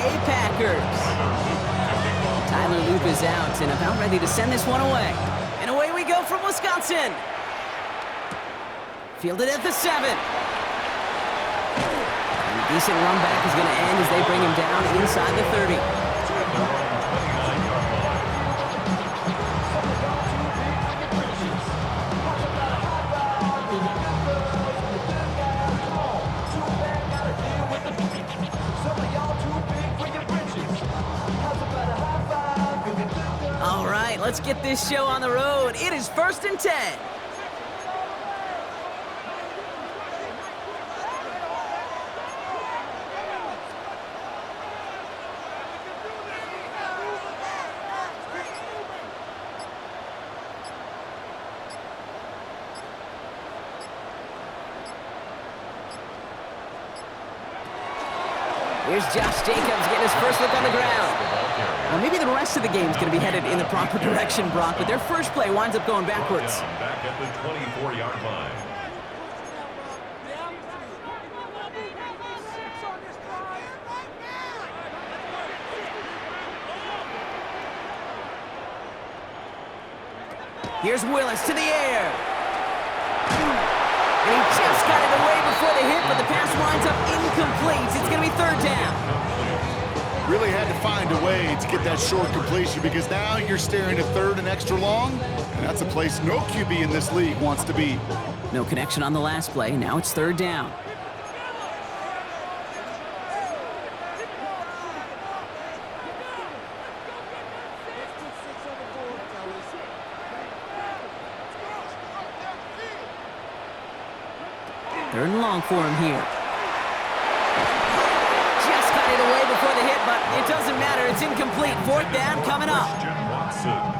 Bay Packers. Tyler Loop is out and about ready to send this one away. And away we go from Wisconsin. Fielded at the 7. And a decent run back is going to end as they bring him down inside the 30. All right, let's get this show on the road. It is 1st and 10. Here's Josh Jacobs getting his first look on the ground. Well, maybe the rest of the game is going to be headed in the proper direction, Brock, but their first play winds up going backwards. Back at the 24-yard line. Here's Willis to the air. And he just got it away before the hit, but the pass winds up incomplete. It's going to be 3rd down. Really had to find a way to get that short completion because now you're staring at 3rd and extra long, and that's a place no QB in this league wants to be. No connection on the last play. Now it's 3rd down. Third and long for him here. Just got it away before the hit, but it doesn't matter. It's incomplete. 4th down coming up.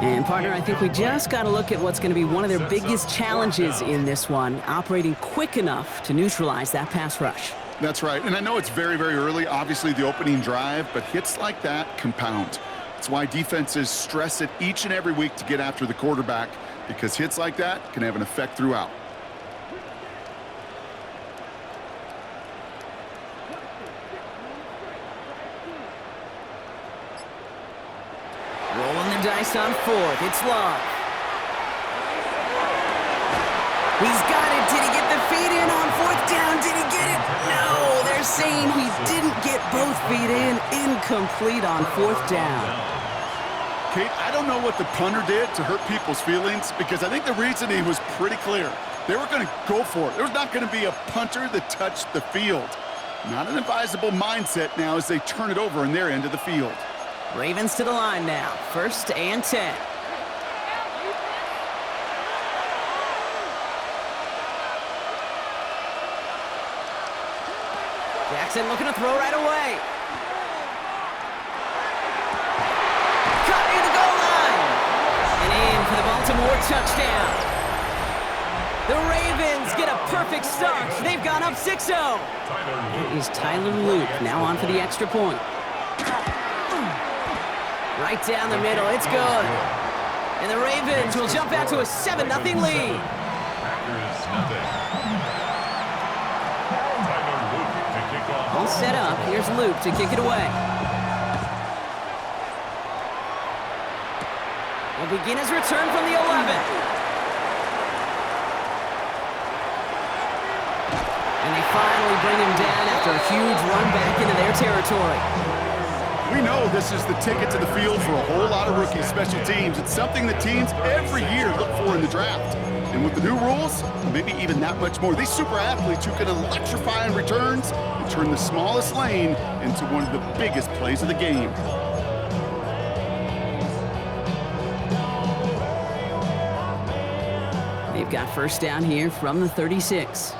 And, partner, I think we just got to look at what's going to be one of their biggest challenges in this one, operating quick enough to neutralize that pass rush. That's right, and I know it's very, very early, obviously the opening drive, but hits like that compound. That's why defenses stress it each and every week to get after the quarterback, because hits like that can have an effect throughout. Rolling the dice on 4th. It's Love. He's got it. Did he get the feet in on 4th down? Did he get it? No, they're saying he didn't get both feet in. Incomplete on 4th down. Kate, I don't know what the punter did to hurt people's feelings because I think the reasoning was pretty clear. They were going to go for it. There's not going to be a punter that touched the field. Not an advisable mindset now as they turn it over in their end of the field. Ravens to the line now. 1st and 10. Jackson looking to throw right away. Caught near the goal line. And in for the Baltimore touchdown. The Ravens get a perfect start. They've gone up 6-0. It is Tyler Luke now on for the extra point. Right down the middle, it's good. And the Ravens will jump out to a 7-0 lead. All set up, here's Luke to kick it away. He'll begin his return from the 11. And they finally bring him down after a huge run back into their territory. We know this is the ticket to the field for a whole lot of rookie special teams. It's something that teams every year look for in the draft. And with the new rules, maybe even that much more. These super athletes who can electrify on returns and turn the smallest lane into one of the biggest plays of the game. They've got 1st down here from the 36.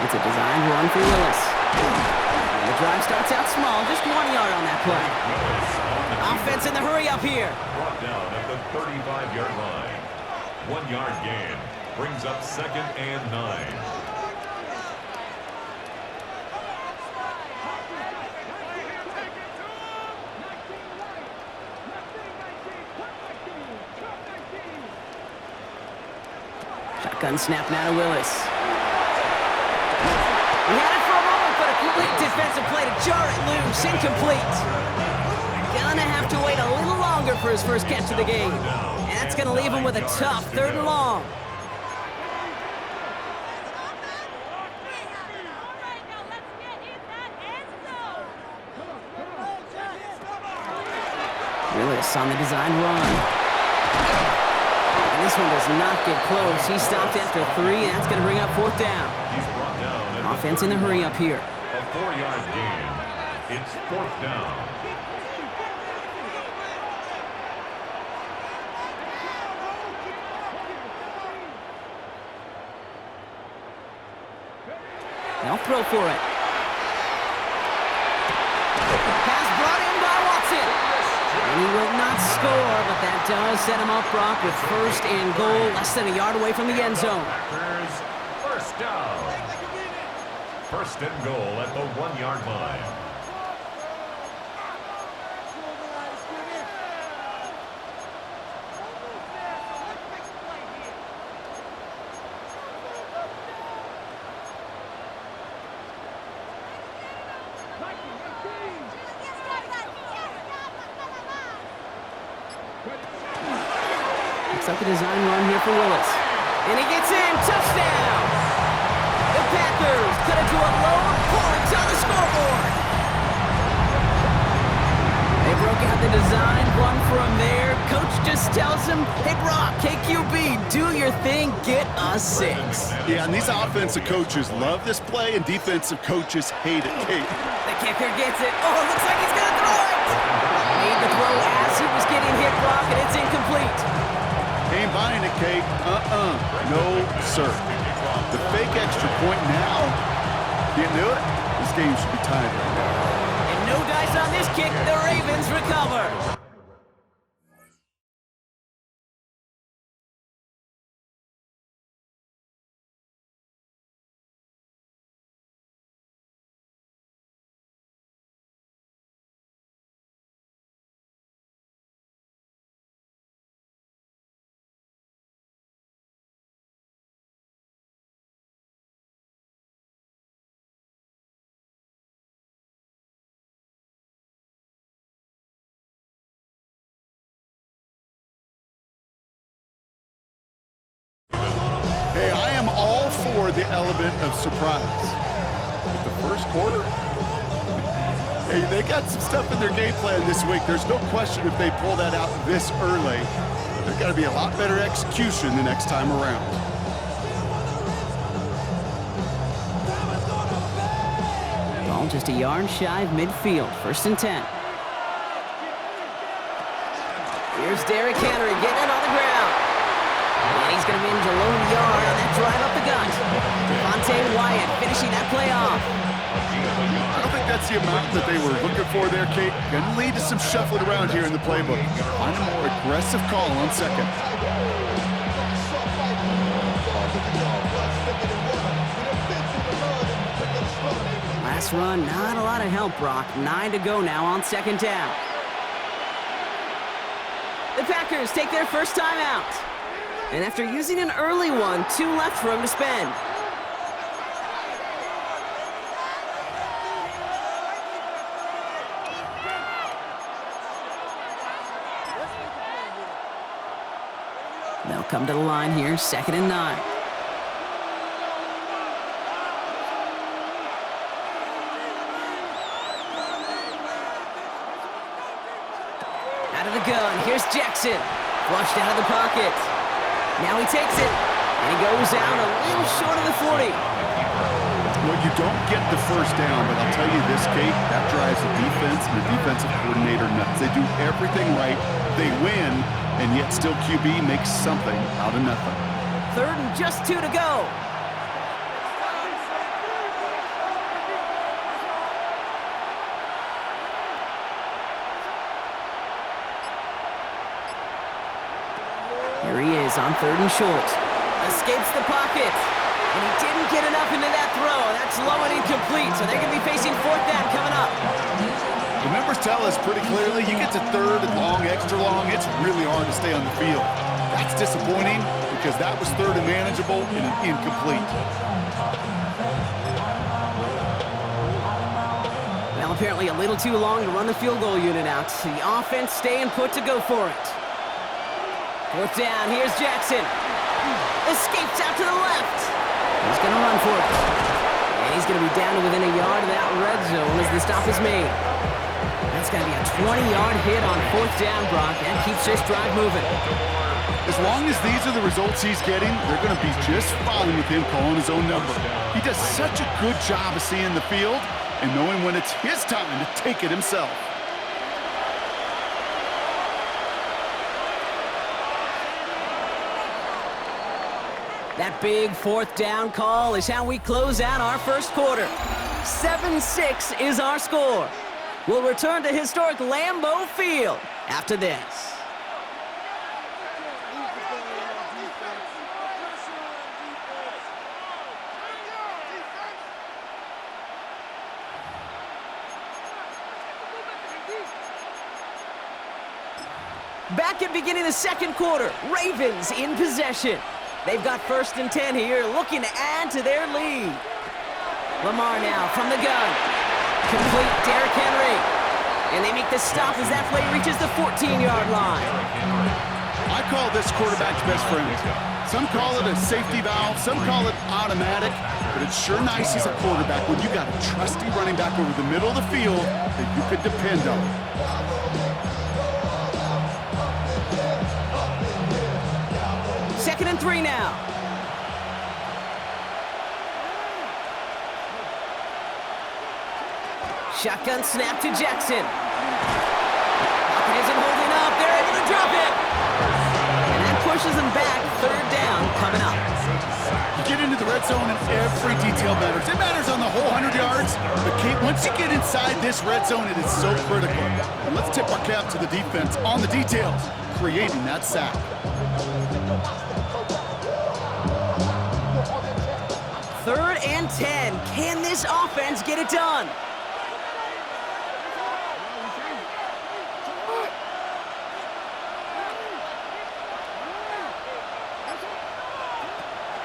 It's a designed run for Willis. And the drive starts out small, just 1 yard on that play. Offense in the hurry up here. Brought down at the 35-yard line. 1 yard gain brings up 2nd and 9. Shotgun snap now to Willis. He had it for a moment, but a complete defensive play to jar it loose. Incomplete. Gonna have to wait a little longer for his first catch of the game. And that's gonna leave him with a tough 3rd and long. Willis on the design run. And this one does not get close. He stopped after 3, and that's going to bring up 4th down. He's brought down. Offense in the hurry up here. A 4-yard gain. It's 4th down. They'll throw for it. Pass brought in by Watson. And he will not score, but that does set him up, Brock, with 1st and goal, less than a yard away from the end zone. Packers, 1st down. 1st and goal at the 1-yard line. Up the design run here for Willis. And he gets in. Touchdown! The Packers cut it to a lower point on the scoreboard. They broke out the design run from there. Coach just tells him, hey, Brock, KQB, do your thing, get a 6. Yeah, and these offensive coaches love this play, and defensive coaches hate it, Kate. The kicker gets it. Oh, it looks like he's going to throw it. Made the throw as he was getting hit, Brock, and it's incomplete. Ain't buying it, Kate. No, sir. The fake extra point now. Can't do it. This game should be tied right now. And no dice on this kick. The Ravens recover. Hey, I am all for the element of surprise. But the first quarter, hey, they got some stuff in their game plan this week. There's no question if they pull that out this early, there's got to be a lot better execution the next time around. Ball just a yard shy of midfield. 1st and 10. Here's Derrick Henry getting it on the ground. And he's going to manage a low yard on that drive up the gut. Devontae Wyatt finishing that play off. I don't think that's the amount that they were looking for there, Kate. Going to lead to some shuffling around here in the playbook. Find a more aggressive call on 2nd. Last run, not a lot of help, Brock. 9 to go now on 2nd down. The Packers take their first time out. And after using an early one, 2 left for him to spend. They'll come to the line here, 2nd and 9. Out of the gun, here's Jackson. Flushed out of the pocket. Now he takes it, and he goes out a little short of the 40. Well, you don't get the first down, but I'll tell you this, Kate, that drives the defense and the defensive coordinator nuts. They do everything right, they win, and yet still QB makes something out of nothing. 3rd and just 2 to go. Here he is on 3rd and short. Escapes the pocket. And he didn't get enough into that throw. That's low and incomplete, so they're going to be facing 4th down coming up. The numbers tell us pretty clearly, you get to 3rd and long, extra long, it's really hard to stay on the field. That's disappointing because that was third and manageable and an incomplete. Well, apparently a little too long to run the field goal unit out. The offense staying put to go for it. Fourth down, here's Jackson. Escapes out to the left. He's going to run for it. And he's going to be down to within a yard of that red zone as the stop is made. That's going to be a 20-yard hit on fourth down, Brock. That keeps this drive moving. As long as these are the results he's getting, they're going to be just fine with him calling his own number. He does such a good job of seeing the field and knowing when it's his time to take it himself. That big fourth down call is how we close out our first quarter. 7-6 is our score. We'll return to historic Lambeau Field after this. Back at beginning of the second quarter, Ravens in possession. They've got 1st and 10 here, looking to add to their lead. Lamar now from the gun. Complete Derrick Henry. And they make the stop as that play reaches the 14-yard line. I call this quarterback's best friend. Some call it a safety valve, some call it automatic, but it's sure nice as a quarterback when you got a trusty running back over the middle of the field that you could depend on. Second and 3 now. Shotgun snap to Jackson. Pocket isn't holding up. They're able to drop it. And that pushes them back. Third down coming up. You get into the red zone and every detail matters. It matters on the whole 100 yards. But Kate, once you get inside this red zone, it is so critical. And let's tip our cap to the defense on the details, creating that sack. Third and 10. Can this offense get it done?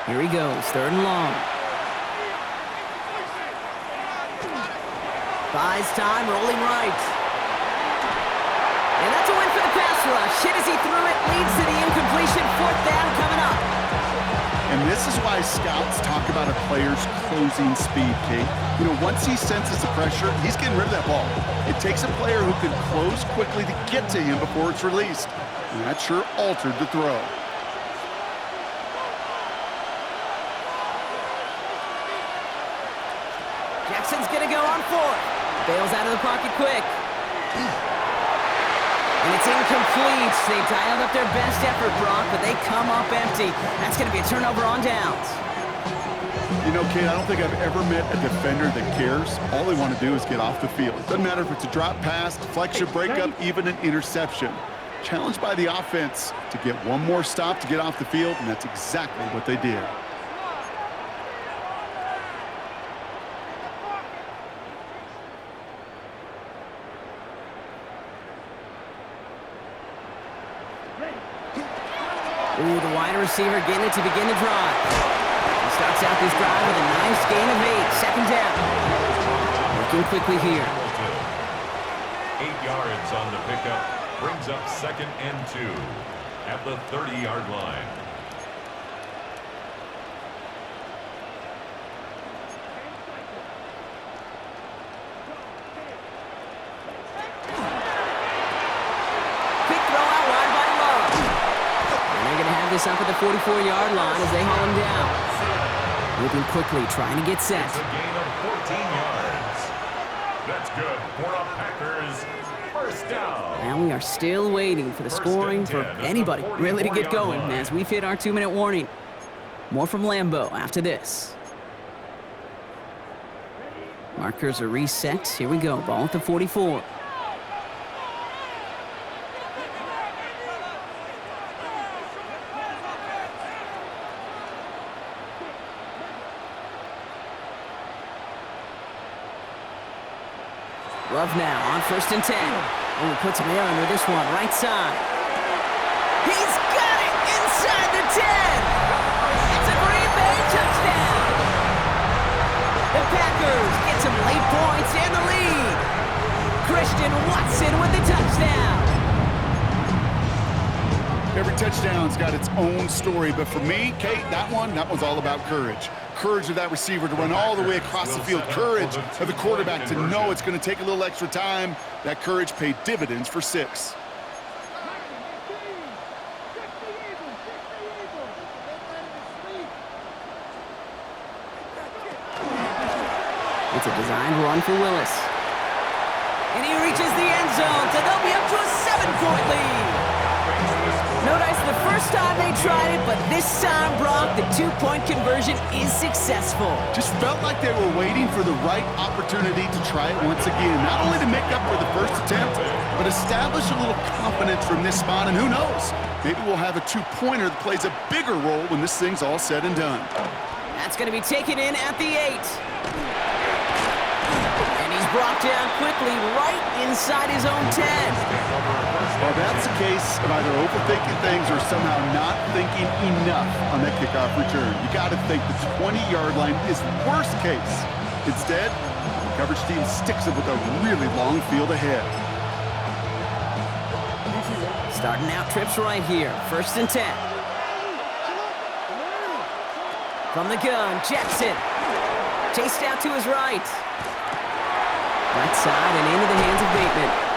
Here he goes, 3rd and long. Buys time, rolling right. And that's a win for the pass rush. Hit as he threw it, leads to the incompletion. 4th down coming up. And this is why scouts talk about a player's closing speed, Kate. You know, once he senses the pressure, he's getting rid of that ball. It takes a player who can close quickly to get to him before it's released. And that sure altered the throw. Jackson's going to go on 4th. Bails out of the pocket quick. And it's incomplete. They dialed up their best effort, Brock, but they come up empty. That's going to be a turnover on downs. You know, Kate, I don't think I've ever met a defender that cares. All they want to do is get off the field. Doesn't matter if it's a drop pass, deflection, breakup, even an interception. Challenged by the offense to get one more stop to get off the field, and that's exactly what they did. Ooh, the wide receiver getting it to begin the drive. He starts out this drive with a nice gain of 8. 2nd down. Working quickly here. 8 yards on the pickup. Brings up 2nd and 2 at the 30-yard line. Up at the 44-yard line as they haul him down. Moving quickly, trying to get set. It's a gain of 14 yards. That's good for a Packers first down. Now we are still waiting for the scoring for anybody really to get going as we've hit our 2-minute warning. More from Lambeau after this. Markers are reset. Here we go. Ball at the 44. Love now on 1st and 10. Oh, puts him there under this one, right side. He's got it inside the 10. It's a Green Bay touchdown. The Packers get some late points and the lead. Christian Watson with the touchdown. Every touchdown's got its own story, but for me, Kate, that one's all about courage. Courage of that receiver to run all the way across the field. Courage of the quarterback to know it's going to take a little extra time. That courage paid dividends for 6. It's a designed run for Willis. And he reaches the end zone, so they'll be up to a 7-point lead. Notice the first time they tried it, but this time, Brock, the 2-point conversion is successful. Just felt like they were waiting for the right opportunity to try it once again. Not only to make up for the first attempt, but establish a little confidence from this spot. And who knows, maybe we'll have a 2-pointer that plays a bigger role when this thing's all said and done. That's going to be taken in at the 8. And he's brought down quickly right inside his own 10. Well, that's the case of either overthinking things or somehow not thinking enough on that kickoff return. You got to think the 20-yard line is worst case. Instead, the coverage team sticks it with a really long field ahead. Starting out trips right here. 1st and 10. From the gun, Jackson. Chased out to his right. Right side and into the hands of Bateman.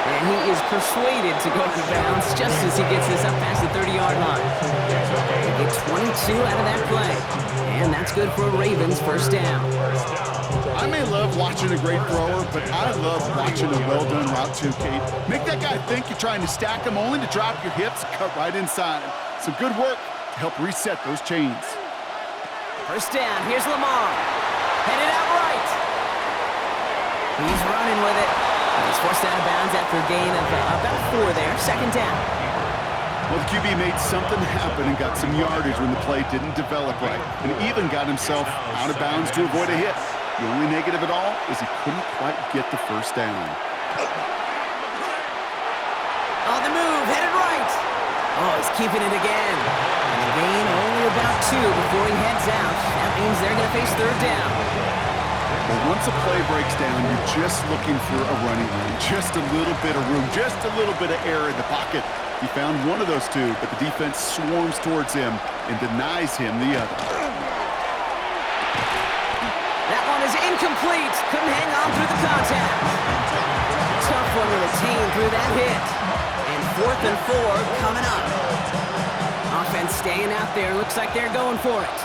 And he is persuaded to go out of bounds just as he gets this up past the 30-yard line. They get 22 out of that play. And that's good for a Ravens 1st down. I may love watching a great thrower, but I love watching a well-done route too, Kate. Make that guy think you're trying to stack him only to drop your hips, cut right inside. Some good work to help reset those chains. 1st down, here's Lamar. Headed out right. He's running with it. He's forced out of bounds after a gain of about 4 there. 2nd down. Well, the QB made something happen and got some yardage when the play didn't develop right, and even got himself out of bounds to avoid a hit. The only negative at all is he couldn't quite get the 1st down. On the move, headed right. Oh, he's keeping it again. And the gain only about 2 before he heads out. That means they're going to face 3rd down. Well, once a play breaks down, you're just looking for a running lane. Just a little bit of room, just a little bit of air in the pocket. He found one of those 2, but the defense swarms towards him and denies him the other. That one is incomplete. Couldn't hang on through the contact. Tough one to retain through that hit. And 4th and 4 coming up. Offense staying out there. Looks like they're going for it.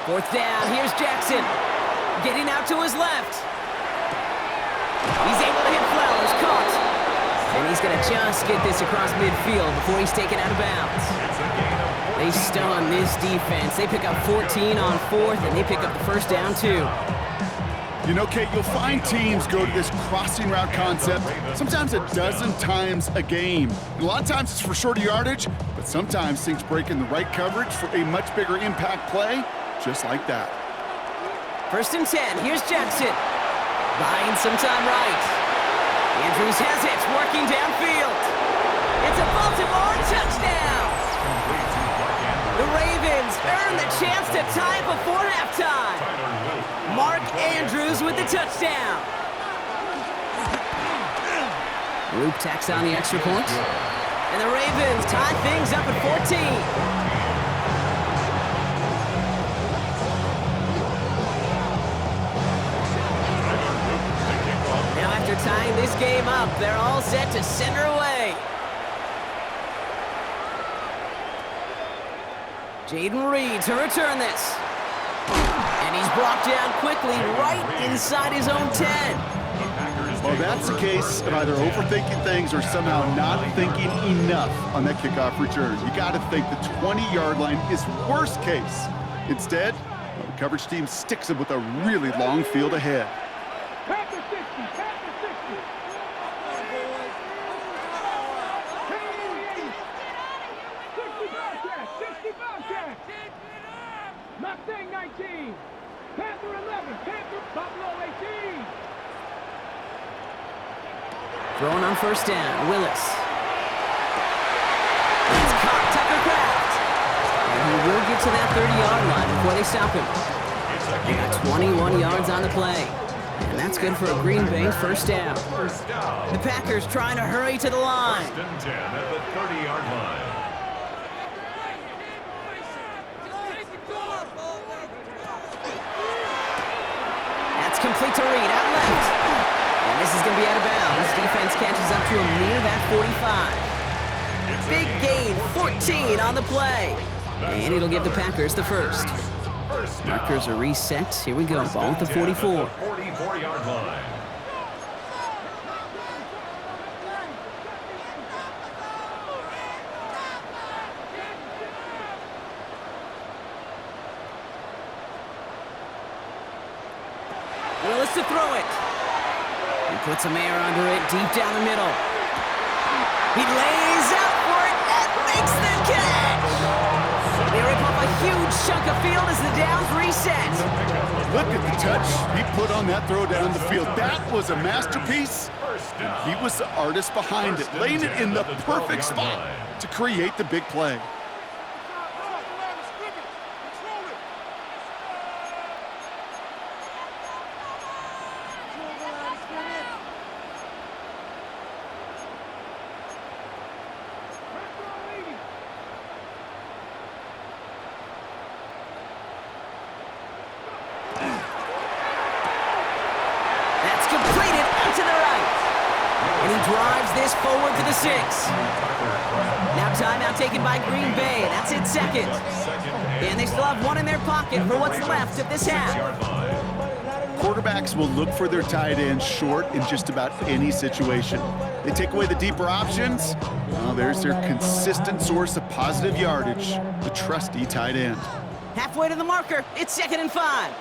4th down, here's Jackson. Getting out to his left. He's able to hit Flowers, caught. And he's going to just get this across midfield before he's taken out of bounds. They stun this defense. They pick up 14 on 4th, and they pick up the 1st down, too. You know, Kate, you'll find teams go to this crossing route concept sometimes a dozen times a game. And a lot of times it's for shorter yardage, but sometimes things break in the right coverage for a much bigger impact play. Just like that. 1st and 10. Here's Jackson. Buying some time right. Andrews has it. Working downfield. It's a Baltimore touchdown. The Ravens earn the chance to tie before halftime. Mark Andrews with the touchdown. Roop tacks on the extra point. And the Ravens tie things up at 14. After tying this game up, they're all set to send her away. Jaden Reed to return this. And he's brought down quickly right inside his own 10. Well, that's the case of either overthinking things or somehow not thinking enough on that kickoff return. You got to think the 20-yard line is worst case. Instead, the coverage team sticks it with a really long field ahead. Mustang 19, Panther 11, Panther Buffalo 18. Throwing on 1st down, Willis. will get to that 30-yard line before they stop him. They got 21 yards on the play. And that's good for a Green Bay first down. The Packers trying to hurry to the line. First and 10 at the 30-yard line. That's complete to Reed, out left. And this is going to be out of bounds. Defense catches up to him near that 45. Big gain, 14 on the play. And it'll give the Packers the first. Markers are reset. Here we go. Ball at the 44. 44-yard line. Willis to throw it. He puts some air under it, deep down the middle. He lays out for it and makes the catch. They rip off a huge chunk of field as the downs reset. Look at the touch he put on that throw down the field. That was a masterpiece. And he was the artist behind it, laying it in the perfect spot to create the big play. Drives this forward to the 6. Now timeout taken by Green Bay. That's it, second. And they still have one in their pocket for what's left of this half. Quarterbacks will look for their tight end short in just about any situation. They take away the deeper options. Well, there's their consistent source of positive yardage, the trusty tight end. Halfway to the marker. It's 2nd and 5.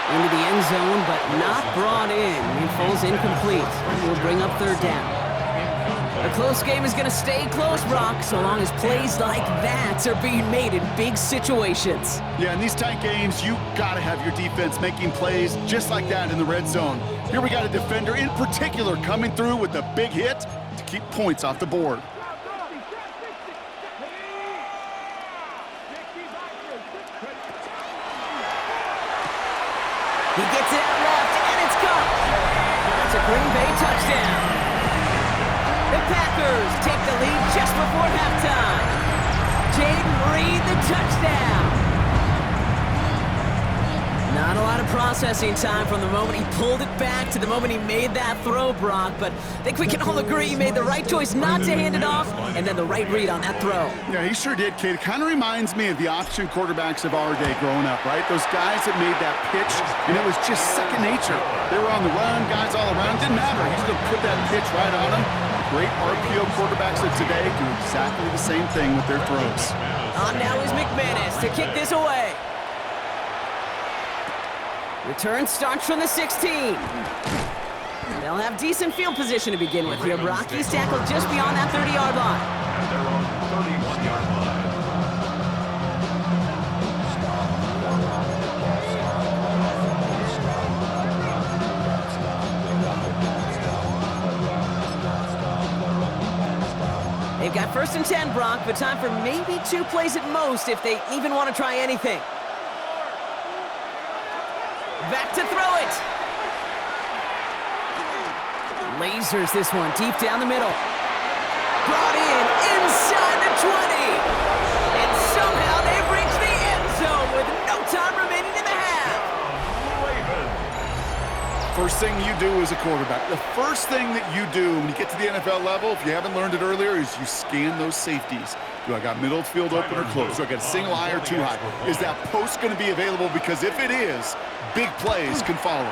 Into the end zone, but not brought in. It falls incomplete. It will bring up 3rd down. A close game is going to stay close, Brock, so long as plays like that are being made in big situations. Yeah, in these tight games, you got to have your defense making plays just like that in the red zone. Here we got a defender in particular coming through with a big hit to keep points off the board. He gets it out left, and it's gone. That's a Green Bay touchdown. The Packers take the lead just before halftime. Jaden Reed, the touchdown. Not a lot of processing time from the moment he pulled it back to the moment he made that throw, Brock, but I think we can all agree he made the right choice not to hand it off, and then the right read on that throw. Yeah, he sure did, kid. It kind of reminds me of the option quarterbacks of our day growing up, right? Those guys that made that pitch, and it was just second nature. They were on the run, guys all around. Didn't matter. He's going to put that pitch right on them. Great RPO quarterbacks of today do exactly the same thing with their throws. On now is McManus to kick this away. Return starts from the 16. They'll have decent field position to begin with here. Brocky's tackled just beyond that 30-yard line. At their own 31-yard line. They've got 1st and 10, Brock, but time for maybe 2 plays at most if they even want to try anything. Back to throw it. Lasers this one deep down the middle. Brought in inside the 20. And somehow they've reached the end zone with no time remaining in the half. First thing you do as a quarterback, the first thing that you do when you get to the NFL level, if you haven't learned it earlier, is you scan those safeties. Do I got middle field open or close? Do I got a single high or 2 high? Is that post going to be available? Because if it is, big plays can follow.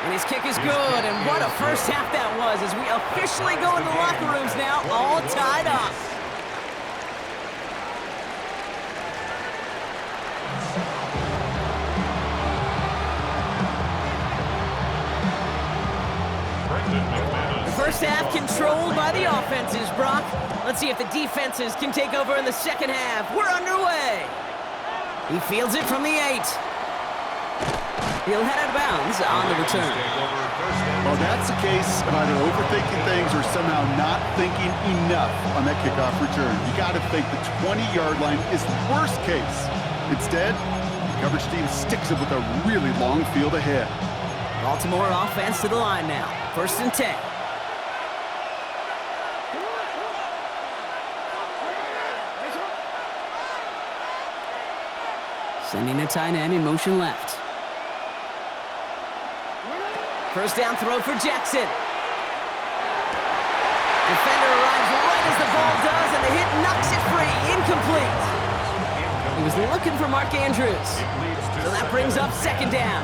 And his kick is good, and what a first half that was as we officially go into the locker rooms now, all tied up. The first half controlled by the offenses, Brock. Let's see if the defenses can take over in the second half. We're underway. He fields it from the 8. He'll head out of bounds on the return. Well, that's the case of either overthinking things or somehow not thinking enough on that kickoff return. You got to think the 20-yard line is the worst case. Instead, the coverage team sticks it with a really long field ahead. Baltimore offense to the line now. 1st and 10. Sending a tight end in motion left. 1st down throw for Jackson. Defender arrives right as the ball does, and the hit knocks it free. Incomplete. He was looking for Mark Andrews. So that brings up 2nd down.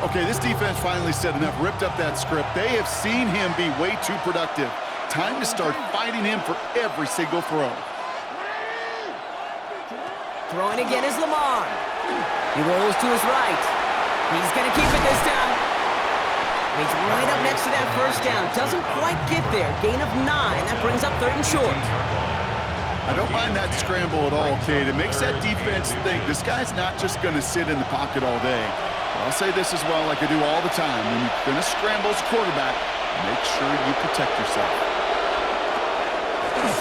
Okay, this defense finally said enough, ripped up that script. They have seen him be way too productive. Time to start fighting him for every single throw. Throwing again is Lamar. He rolls to his right. He's going to keep it this time. He's right up next to that 1st down. Doesn't quite get there. Gain of 9. That brings up 3rd and short. I don't mind that scramble at all, Kate. It makes that defense think this guy's not just going to sit in the pocket all day. I'll say this as well like I do all the time. When you're going to scramble as a quarterback, make sure you protect yourself.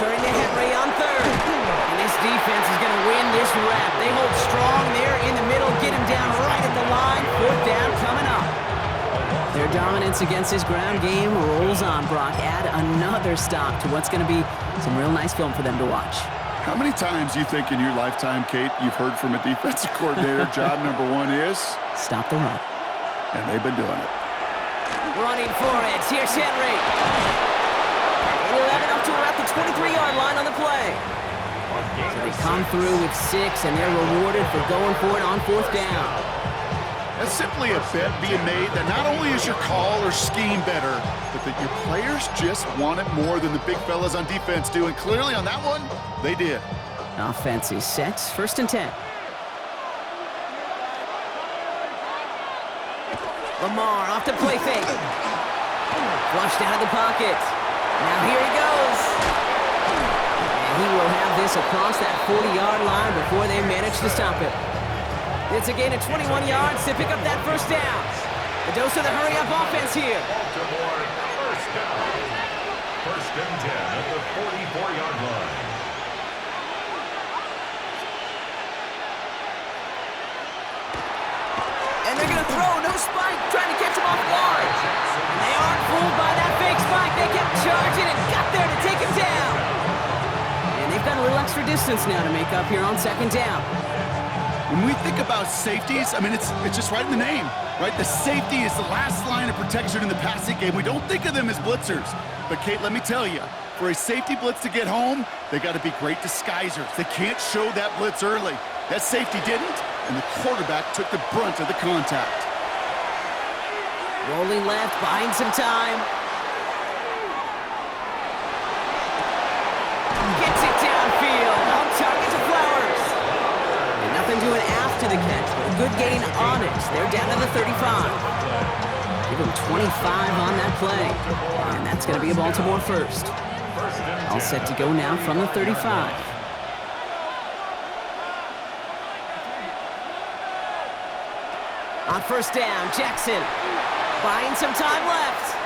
Turning to Henry on 3rd. And this defense is going to win this rep. They hold strong there in the middle, get him down right at the line. 4th down coming up. Their dominance against his ground game rolls on, Brock. Add another stop to what's going to be some real nice film for them to watch. How many times you think in your lifetime, Kate, you've heard from a defensive coordinator, job number 1 is? Stop the run. And they've been doing it. Running for it. Here's Henry. And he'll have it up to about the 23-yard line on the play. So they come through with 6, and they're rewarded for going for it on 4th down. That's simply a bet being made that not only is your call or scheme better, but that your players just want it more than the big fellas on defense do. And clearly on that one, they did. Offense is set. 1st and 10. Lamar off to play fake. Flushed out of the pocket. Now here he goes. And he will have this across that 40-yard line before they manage to stop it. It's a gain of 21 yards to pick up that 1st down. The dose of the hurry-up offense here. Baltimore 1st down. 1st and 10 at the 44-yard line. And they're going to throw. No spike. Trying to catch him off guard. And they aren't fooled by that fake spike. They kept charging and got there to take him down. And they've got a little extra distance now to make up here on 2nd down. When we think about safeties, I mean, it's just right in the name, right? The safety is the last line of protection in the passing game. We don't think of them as blitzers. But, Kate, let me tell you, for a safety blitz to get home, they got to be great disguisers. They can't show that blitz early. That safety didn't, and the quarterback took the brunt of the contact. Rolling left, buying some time. Gets it downfield. On target to Flowers. Nothing doing after the catch, but a good gain on it. They're down to the 35. Give them 25 on that play. And that's going to be a Baltimore 1st. All set to go now from the 35. On 1st down, Jackson buying some time left.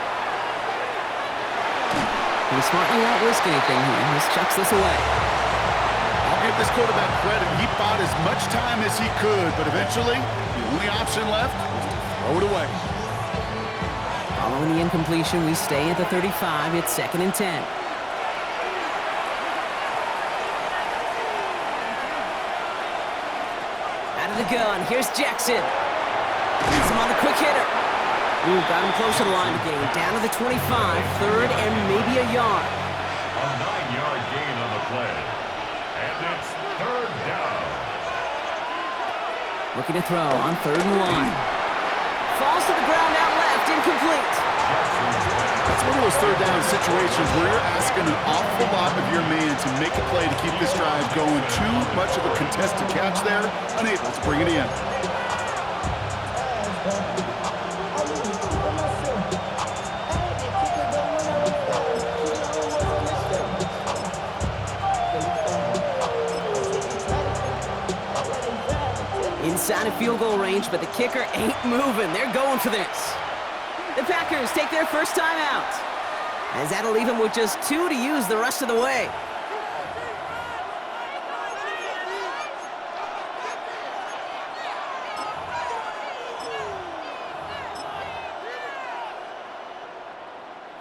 He smartly won't risk anything here. He just chucks this away. I'll give this quarterback credit. He bought as much time as he could, but eventually, the only option left was to throw it away. Following the incompletion, we stay at the 35. It's 2nd and 10. Out of the gun, here's Jackson. He's him on the quick hitter. Ooh, got him close to the line again. Down to the 25, 3rd and maybe a yard. A 9-yard gain on the play. And it's 3rd down. Looking to throw on 3rd and 1. Falls to the ground out left, incomplete. That's one of those 3rd down situations where you're asking an awful lot of your man to make a play to keep this drive going. Too much of a contested catch there, unable to bring it in. Inside of field goal range, but the kicker ain't moving. They're going for this. The Packers take their first time out, as that'll leave them with just 2 to use the rest of the way.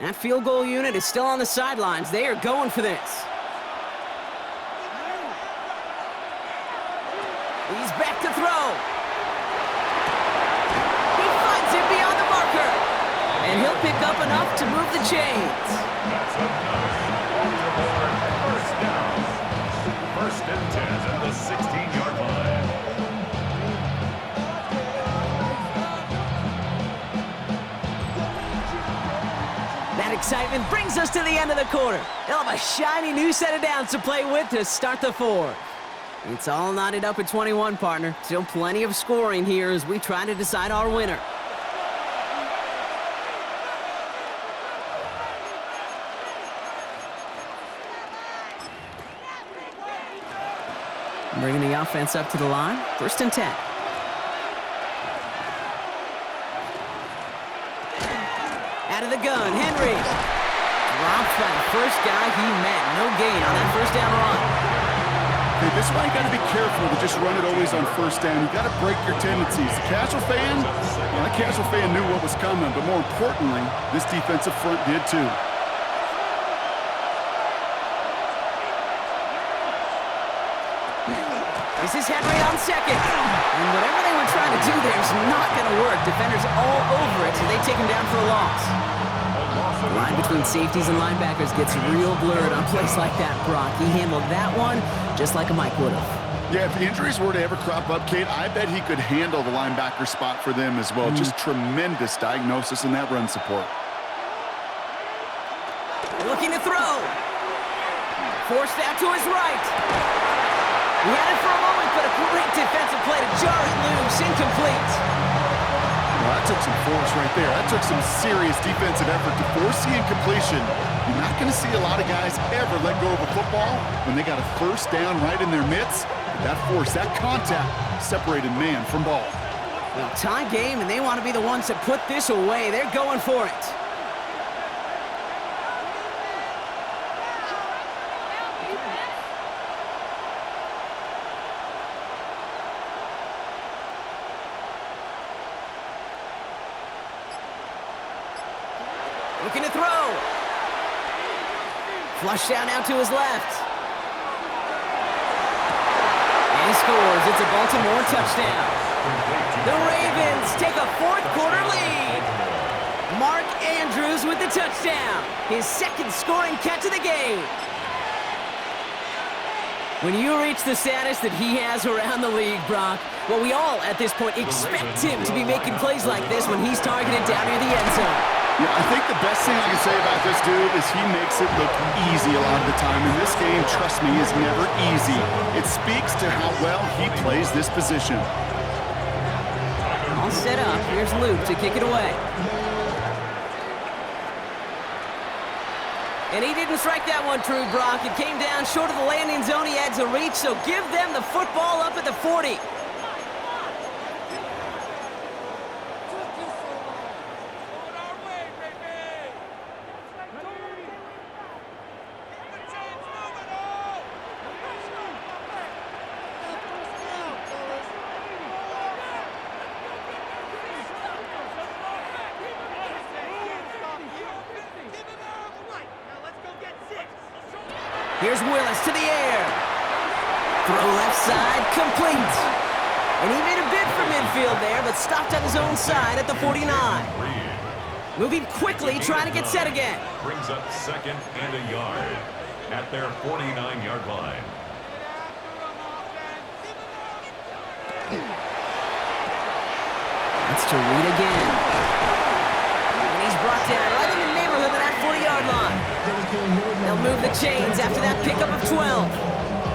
That field goal unit is still on the sidelines. They are going for this. He's back to throw. He finds it beyond the marker. And he'll pick up enough to move the chains. That's enough. Baltimore, first down. First and 10 at the 16-yard line. That excitement brings us to the end of the quarter. They'll have a shiny new set of downs to play with to start the fourth. It's all knotted up at 21, partner. Still plenty of scoring here as we try to decide our winner. Bringing the offense up to the line. First and 10. Out of the gun, Henry. Dropped by the first guy he met. No gain on that first down run. Okay, this is why you got to be careful to just run it always on first down. You got to break your tendencies. The casual fan, well, that casual fan knew what was coming, but more importantly, this defensive front did too. This is Henry on second. And whatever they were trying to do there is not going to work. Defenders all over it, so they take him down for a loss. The line between safeties and linebackers gets real blurred on plays like that, Brock. He handled that one just like a Mike would have. Yeah, if the injuries were to ever crop up, Kate, I bet he could handle the linebacker spot for them as well. Just tremendous diagnosis in that run support. Looking to throw. Forced out to his right. He had it for a moment, but a great defensive play to jar it loose. Incomplete. Well, that took some force right there. That took some serious defensive effort to force the incompletion. You're not going to see a lot of guys ever let go of a football when they got a first down right in their midst. But that force, that contact, separated man from ball. Well, tie game, and they want to be the ones that put this away. They're going for it. Looking to throw. Flush down now to his left. And he scores. It's a Baltimore touchdown. The Ravens take a fourth-quarter lead. Mark Andrews with the touchdown. His second scoring catch of the game. When you reach the status that he has around the league, Brock, well, we all at this point expect him to be making plays like this when he's targeted down near the end zone. Yeah, I think the best thing I can say about this dude is he makes it look easy a lot of the time. And this game, trust me, is never easy. It speaks to how well he plays this position. All set up. Here's Luke to kick it away. And he didn't strike that one true, Brock. It came down short of the landing zone. He had to reach, so give them the football up at the 40. Here's Willis to the air. Throw left side, complete. And he made a bid for midfield there, but stopped on his own side at the 49. Moving quickly, trying to get set again. Brings up second and a yard at their 49-yard line. That's to Reed again. And he's brought down right in the neighborhood of that 40-yard line. They'll move the chains after that pickup of 12.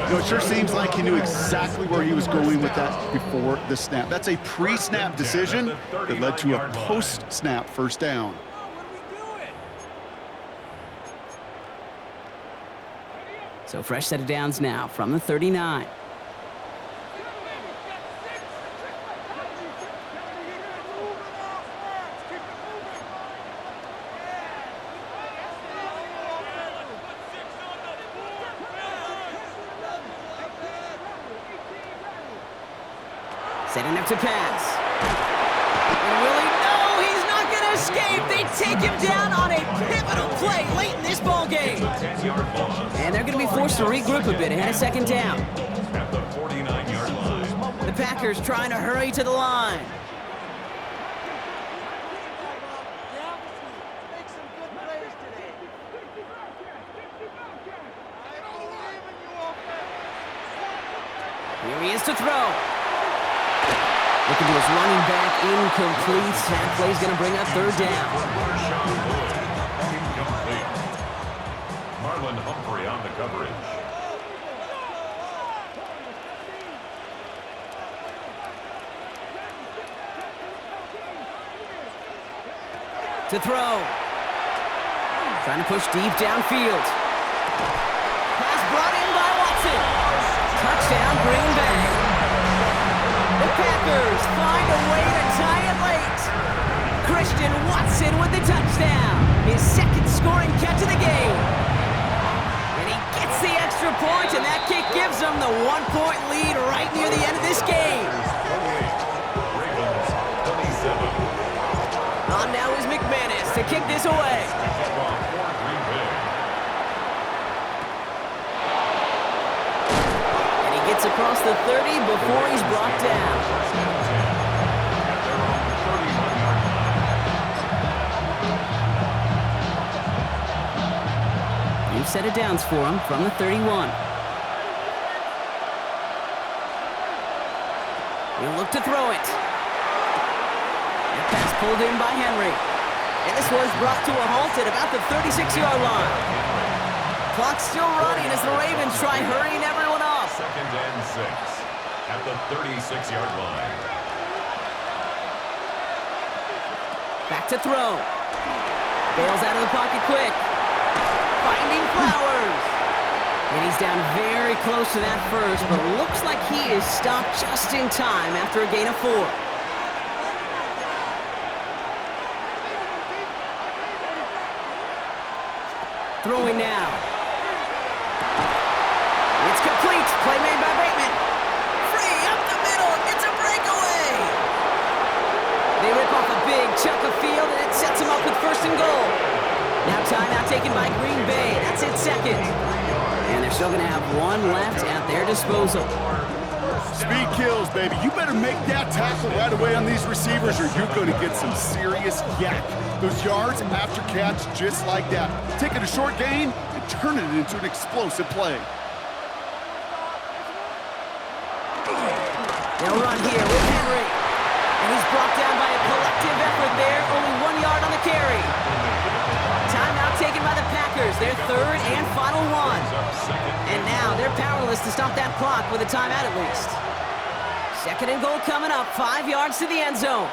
You know, it sure seems like he knew exactly where he was going with that before the snap. That's a pre-snap decision that led to a post-snap first down. So fresh set of downs now from the 39. Setting up to pass. And will he? No, he's not going to escape. They take him down on a pivotal play late in this ball game. And they're going to be forced to regroup a bit ahead of second down. At the 49-yard line. The Packers trying to hurry to the line. Here he is to throw. Looking to his running back, incomplete. That play's going to bring up third down. Incomplete. Marlon Humphrey on the coverage. To throw. Trying to push deep downfield. Pass brought in by Watson. Touchdown, Green Bay. The Packers find a way to tie it late. Christian Watson with the touchdown. His second scoring catch of the game. And he gets the extra point, and that kick gives them the 1-point lead right near the end of this game. Ravens 27. On now is McManus to kick this away. And he gets across the 30 before he's brought down. New set of downs for him from the 31. He'll look to throw it. Pass pulled in by Henry. And this was brought to a halt at about the 36-yard line. Clock's still running as the Ravens try hurrying everyone off. 2nd and 6 at the 36-yard line. Back to throw. Bails out of the pocket quick. Finding Flowers. And he's down very close to that first, but looks like he is stopped just in time after a gain of 4. Throwing now. It's complete. Play made by Bateman. Free up the middle. It's a breakaway. They rip off a big chunk of field, and it sets them up with 1st and goal. Now timeout taken by Green Bay. That's it, 2nd. And they're still going to have one left at their disposal. Speed kills, baby. You better make that tackle right away on these receivers or you're going to get some serious yak. Those yards after catch just like that. Taking a short gain and turning it into an explosive play. They'll run here with Henry. And he's brought down by a collective effort there. Only 1 yard on the carry. Timeout taken by the Packers. Their 3rd and final one. And now they're powerless to stop that clock with a timeout at least. 2nd and goal coming up. 5 yards to the end zone.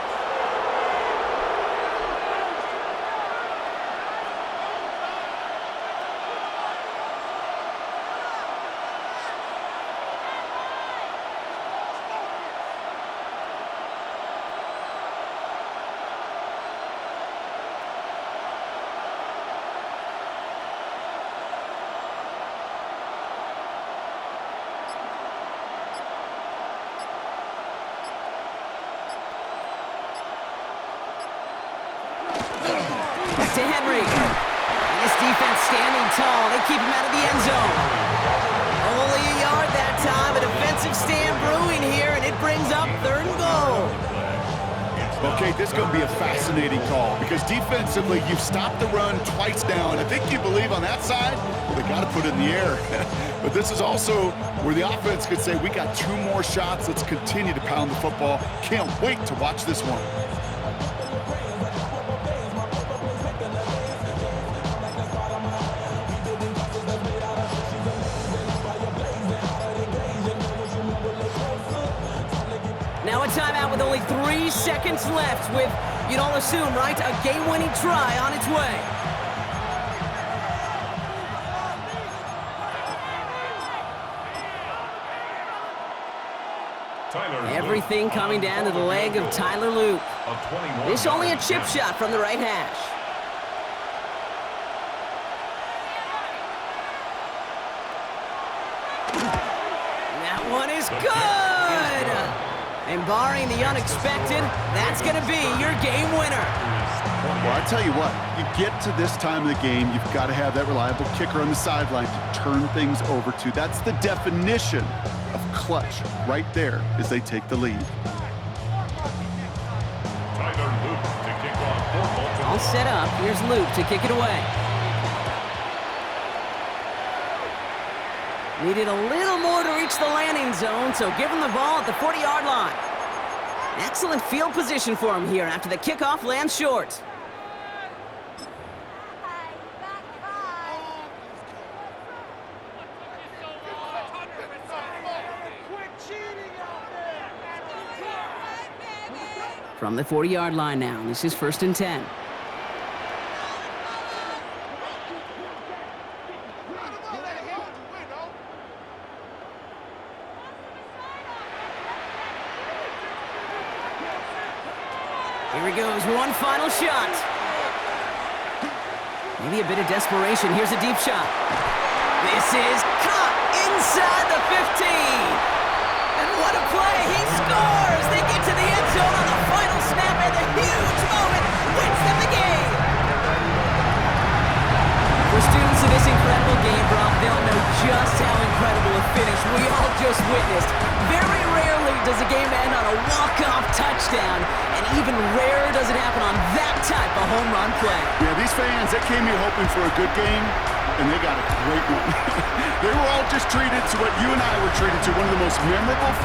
To Henry. And this defense standing tall. They keep him out of the end zone. Only a yard that time. A defensive stand brewing here, and it brings up 3rd and goal. Okay, this is going to be a fascinating call because defensively, you've stopped the run twice now, and I think you believe on that side, well, they got to put it in the air. But this is also where the offense could say, we got 2 more shots. Let's continue to pound the football. Can't wait to watch this one. Now a timeout with only 3 seconds left with, you'd all assume, right, a game-winning try on its way. Everything coming down to the leg of Tyler Luke. This only a chip shot from the right hash. That one is good! And barring the unexpected, that's going to be your game winner. Well, I tell you what, you get to this time of the game, you've got to have that reliable kicker on the sideline to turn things over to. That's the definition of clutch right there as they take the lead. All set up. Here's Luke to kick it away. Needed a little more to reach the landing zone, so give him the ball at the 40-yard line. Excellent field position for him here after the kickoff lands short. From the 40-yard line now, this is 1st and 10. Here he goes, one final shot. Maybe a bit of desperation. Here's a deep shot. This is caught inside the 15. And what a play. He scores. They get to the end zone on the final snap, and the huge moment wins them the game. For students of this incredible game, Brock, they'll know just how incredible a finish we all just witnessed. Very rarely does a game end on a walk-off touchdown, and even rarer does it happen on that type of home run play. Yeah, these fans, they came here hoping for a good game, and they got a great one. They were all just treated to what you and I were treated to, one of the most memorable